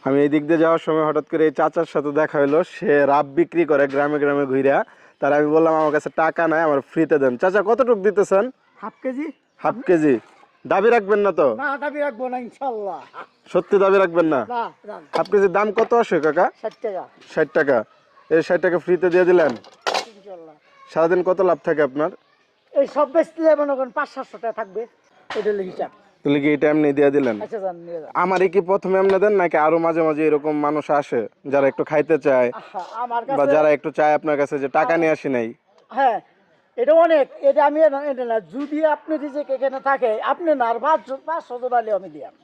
আমি এই দিক দিয়ে যাওয়ার সময় হঠাৎ করে এই চাচার সাথে দেখা হলো, সে রাব বিক্রি করে গ্রামে গ্রামে ঘুরা। তার আমি বললাম আমার কাছে টাকা নাই, আমার ফ্রিতে দেন। চাচা কতটুকু দিতেছেন? Half KG. Half KG. দাবি রাখবেন না তো? না, দাবি রাখবো না ইনশাল্লাহ। সত্যি দাবি রাখবেন না? না, হাফ কেজির দাম কত আসে কাকা? 60 টাকা। 60 টাকা। এই 60 টাকা ফ্রিতে দিয়ে দিলেন। ইনশাল্লাহ। সারাদিন কত লাভ থাকে আপনার? এই সব বেচতে মনে করেন 500-700 টাকা থাকবে, এটা হলো হিসাব। তাহলে কি এটা এমনি দিয়ে দিলেন? আচ্ছা যান, নিয়ে যান। আমারই কি প্রথমে এমনি দেন, নাকি আরো মাঝে মাঝে এরকম মানুষ আসে যারা একটু খাইতে চায়, আমার বা কাছে যারা একটু চায় আপনার কাছে যে টাকা নিয়ে আসি নাই? হ্যাঁ, এটা অনেক। এটা আমি এটা না, যদি আপনি রিজেক্ট এখানে থাকে, আপনি না আর 500 জন আলে আমি দিয়াম।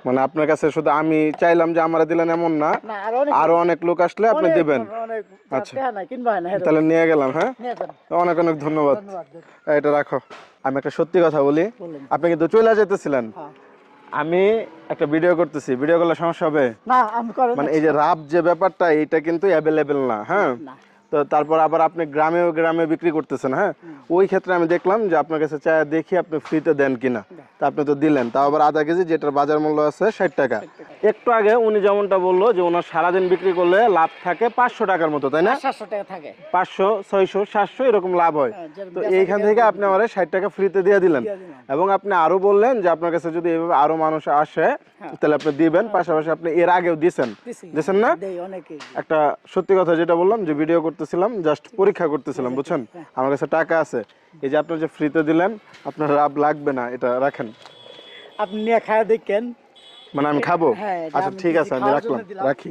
মানে আপনার কাছে শুধু আমি চাইলাম যে আমারে দিলেন এমন না, না, আর অনেক আরো অনেক লোক আসলে আপনি দিবেন। অনেক আচ্ছা। টাকা নাই, কিনবা না। তাহলে নিয়ে গেলাম। হ্যাঁ, নিয়ে যান। অনেক অনেক ধন্যবাদ। ধন্যবাদ। এটা রাখো। আমি একটা সত্যি কথা বলি, বলেন। আপনি কিন্তু চলে যেতেছিলেন, হ্যাঁ। আমি একটা ভিডিও করতেছি, ভিডিও করলে সমস্যা হবে? না, আমি করেন মানে এই যে রাব যে ব্যাপারটা, এইটা কিন্তু অ্যাভেলেবেল না। হ্যাঁ, না। তো তারপর আবার আপনি গ্রামে গ্রামে বিক্রি করতেছেন। হ্যাঁ, ওই ক্ষেত্রে আমি দেখলাম যে আপনার কাছে চা দেখি আপনি ফ্রিতে দেন কিনা। তা আপনি তো দিলেন, তাও আবার আধা কেজি, যেটার বাজার মূল্য আছে 60 টাকা। একটু আগে উনি যেমনটা বললো যে ওনার সারাদিন বিক্রি করলে লাভ থাকে 500 টাকার মতো, তাই না? 700 টাকা থাকে। 500, 600, 700 এরকম লাভ হয়। যেরকম তো বেচা এইখান থেকে আপনি আমার 60 টাকা ফ্রিতে দিয়ে দিলেন। দিয়ে দিলাম। এবং আপনি আরো বললেন যে আপনার কাছে যদি এভাবে আরো মানুষ আসে তাহলে আপনি দিবেন। পাশাপাশি আপনি এর আগেও দিছেন না? দেই অনেকে। একটা সত্যি কথা যেটা বললাম, যে ভিডিও করতেছিলাম, জাস্ট পরীক্ষা করতেছিলাম, বুঝছেন? আমার কাছে টাকা আছে। এই যে আপনি যে ফ্রিতে দিলেন, আপনার লাভ লাগবে না, এটা রাখেন। আপনি নিয়ে খায়া দেখেন। মানে আমি খাবো? হ্যাঁ, এটা আচ্ছা আমি ঠিক আছে, আমি খাওয়ার রাখলাম, জন্য দিলাম। রাখি।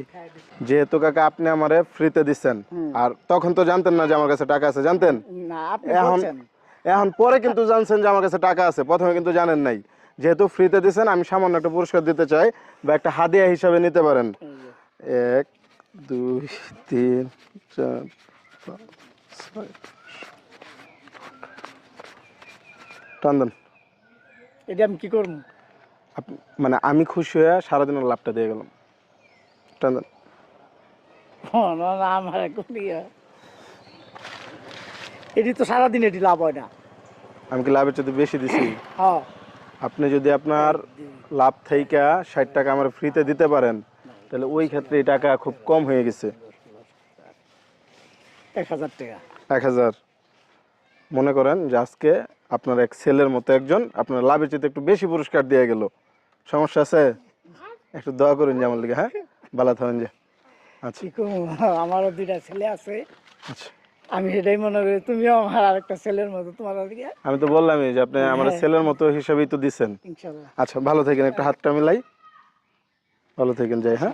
যেহেতু কাকা আপনি আমারে ফ্রিতে দিচ্ছেন, আর তখন তো জানতেন না যে আমার কাছে টাকা আছে, জানতেন? না, আপনি এখন বলছেন। এখন পরে কিন্তু জানছেন যে আমার কাছে টাকা আছে, প্রথমে কিন্তু জানেন নাই। যেহেতু ফ্রিতে দিচ্ছেন, আমি সামান্য একটা পুরস্কার দিতে চাই, বা একটা হাদিয়া হিসাবে নিতে পারেন। 1, 2, 3, 4, 5, 6 টান দেন। এটা আমি কি করবো? মানে আমি খুশি হয়ে সারাদিনের লাভটা দিয়ে গেলাম। টান দেন। না না, আমার এখন এটি তো সারাদিন এটি লাভ হয় না। আমি কি লাভের চেয়ে বেশি দিছি? হ্যাঁ। আপনি যদি আপনার লাভ থেকে 60 টাকা আমার ফ্রিতে দিতে পারেন, তাহলে ওই ক্ষেত্রে এই টাকা খুব কম হয়ে গেছে। 1000 টাকা। 1000। মনে করেন যে আজকে আপনার এক ছেলের মতো একজন আপনার লাভের চেয়ে একটু বেশি পুরস্কার দিয়ে গেল। সমস্যা আছে? একটু দোয়া করুন যে আমার লিগে। হ্যাঁ, ভালো থাকেন যে। আচ্ছা কি করবো, আমারও 2টা ছেলে আছে। আচ্ছা, আমি সেটাই মনে করি, তুমিও আমার আরেকটা ছেলের মতো, তোমার দিকে। আমি তো বললামই যে আপনি আমার ছেলের মতো হিসেবেই তো দিচ্ছেন। ইনশাল্লাহ। আচ্ছা, ভালো থাকেন, একটা হাতটা মিলাই। ভালো থাকেন, যাই। হ্যাঁ।